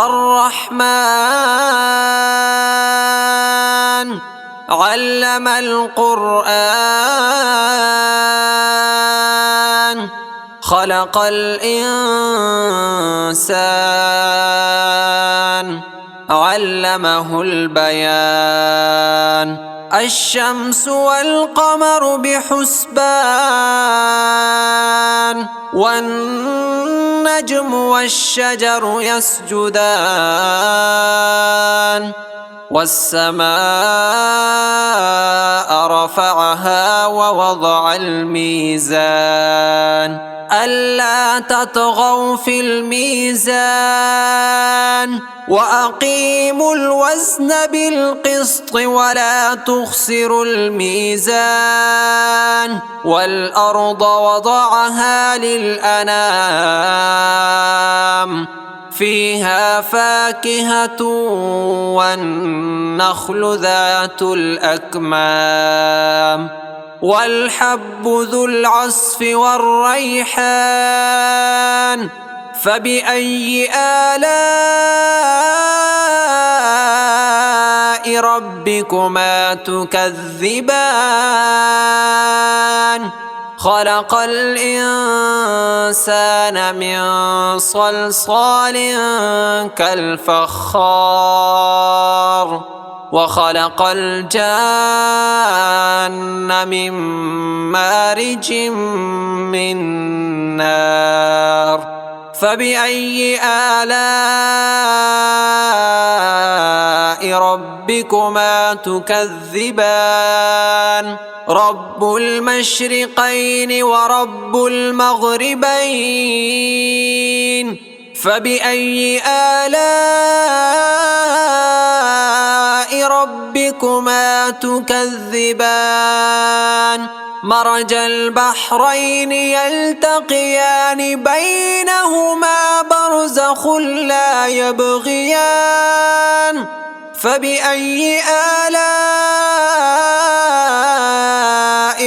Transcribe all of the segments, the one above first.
الرحمن علم القرآن خلق الإنسان علمه البيان الشمس والقمر بحسبان والنجم والشجر يسجدان والسماء رفعها ووضع الميزان ألا تطغوا في الميزان وأقيموا الوزن بالقسط ولا تخسروا الميزان والأرض وضعها للأنام فيها فاكهة والنخل ذات الأكمام والحب ذو العصف والريحان فبأي آلاء ربكما تكذبان خلق الإنسان من صلصال كالفخار وخلق الجان من مارج من نار فبأي آلاء ربكما تكذبان رب المشرقين ورب المغربين فبأي آلاء ربكما تكذبان مرج البحرين يلتقيان بينهما برزخ لا يبغيان فبأي آلاء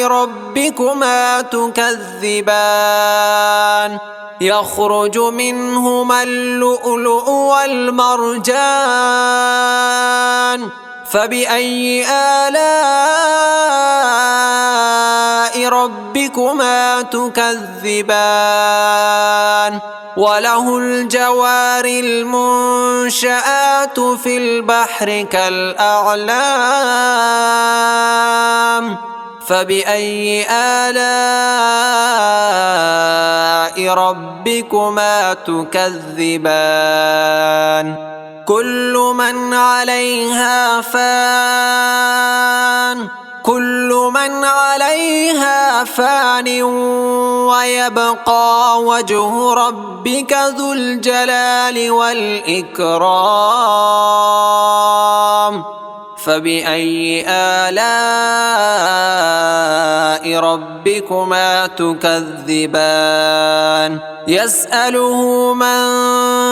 ربكما تكذبان يخرج منهما اللؤلؤ والمرجان فبأي آلاء ربكما تكذبان وله الجوار المنشآت في البحر كالأعلام فبأي آلاء ربكما تكذبان كل من عليها فان ويبقى وجه ربك ذو الجلال والإكرام فبأي آلاء ربكما تكذبان يسأله من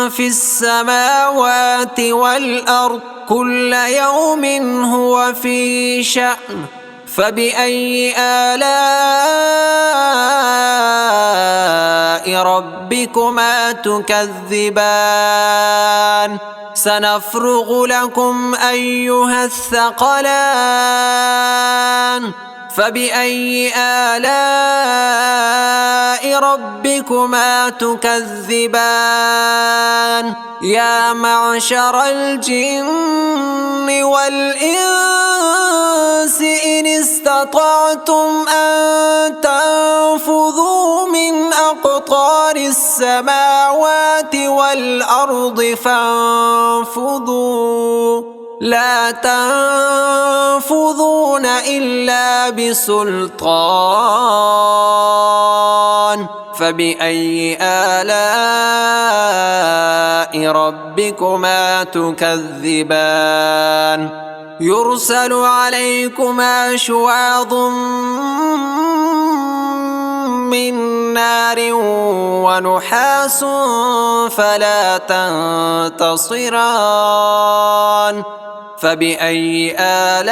في السماوات والأرض كل يوم هو في شأن فبأي آلاء ربكما تكذبان سنفرغ لكم أيها الثقلان فبأي آلاء ربكما تكذبان يا معشر الجن والإنس إن استطعتم أن تنفذوا من أقطار السماوات والأرض فانفذوا لا تنفذون إلا بسلطان فبأي آلاء ربكما تكذبان يرسل عليكما شواظ من نار ونحاس فلا تنتصران فبأي آلاء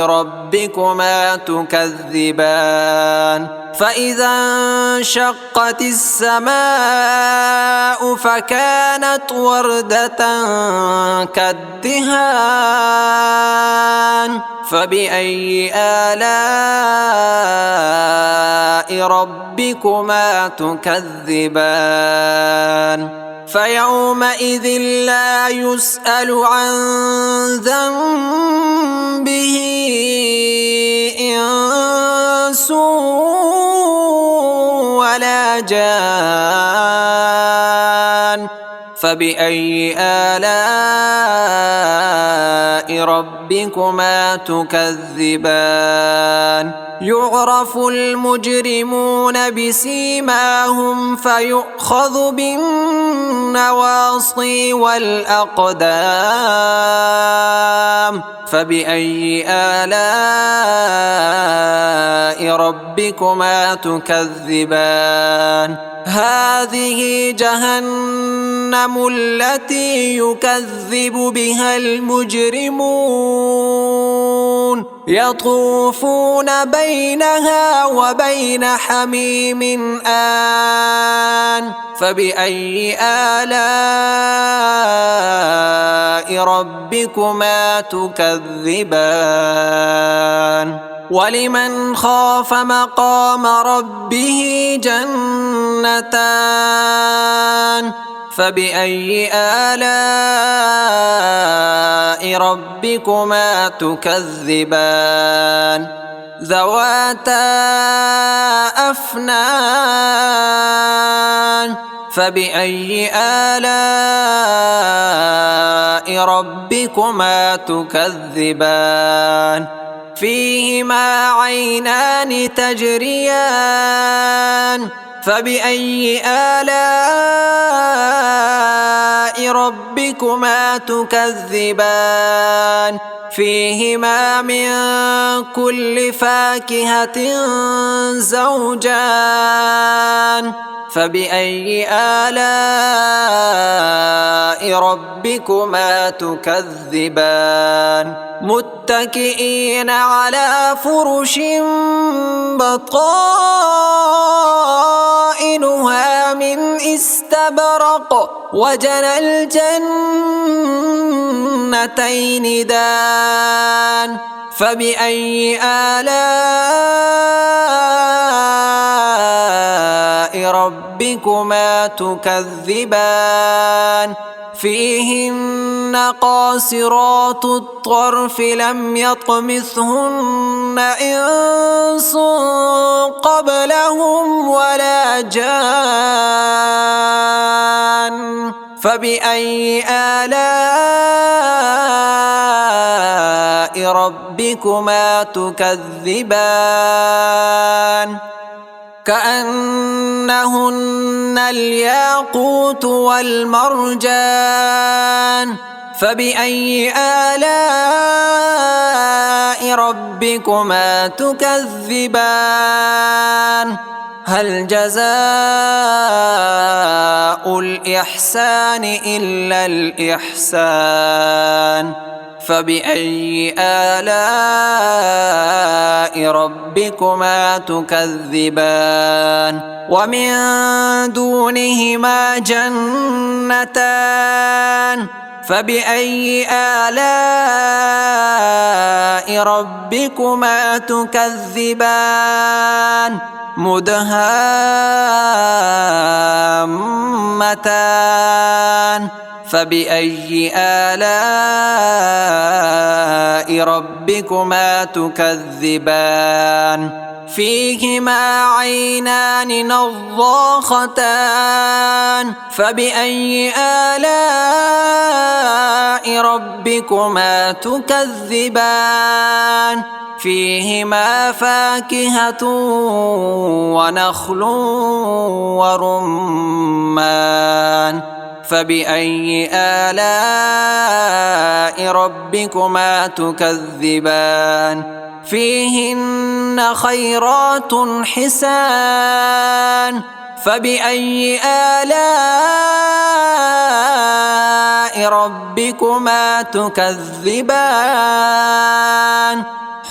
ربكما تكذبان فإذا انشقت السماء فكانت وردة كالدهان فبأي آلاء ربكما تكذبان فيومئذ لا يسأل عن ذنبه إنس ولا جان فبأي آلاء ربكما تكذبان يعرف المجرمون بسيماهم فيؤخذ بالنواصي والأقدام فبأي آلاء ربكما تكذبان هذه جهنم التي يكذب بها المجرمون يطوفون بينها وبين حميم آن فبأي آلاء ربكما تكذبان ولمن خاف مقام ربه جنتان فبأي آلاء ربكما تكذبان ذواتا أفنان فبأي آلاء ربكما تكذبان فيهما عينان تجريان فبأي آلاء ربكما تكذبان فيهما من كل فاكهة زوجان فبأي آلاء ربكما تكذبان متكئين على فرش بطائنها من استبرق وجنى الجنتين دان فبأي آلاء ربكما تكذبان فيهن قاصرات الطرف لم يطمثهن إنس قبلهم ولا جان فبأي آلاء ربكما تكذبان كأنهن الياقوت والمرجان فبأي آلاء ربكما تكذبان هل جزاء الإحسان إلا الإحسان فبأي آلاء ربكما تكذبان ومن دونهما جنتان فبأي آلاء ربكما تكذبان مدهامتان فبأي آلاء ربكما تكذبان فيهما عينان نضاختان فبأي آلاء ربكما تكذبان فيهما فاكهة ونخل ورمان فبأي آلاء ربكما تكذبان فيهن خيرات حسان فبأي آلاء ربكما تكذبان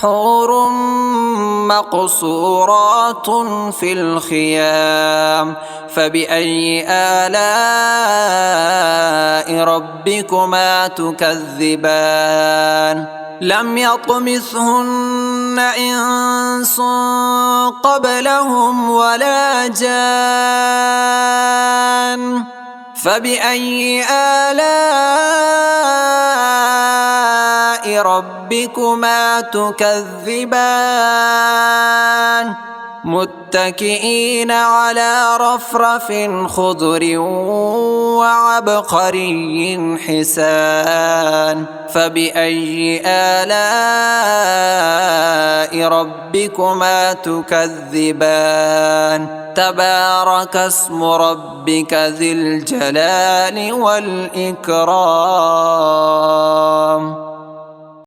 حور مقصورات في الخيام فبأي آلاء ربكما تكذبان لم يطمثهن إنس قبلهم ولا جان فبأي آلاء ربكما تكذبان متكئين على رفرف خضر وعبقري حسان فبأي آلاء ربكما تكذبان تبارك اسم ربك ذي الجلال والإكرام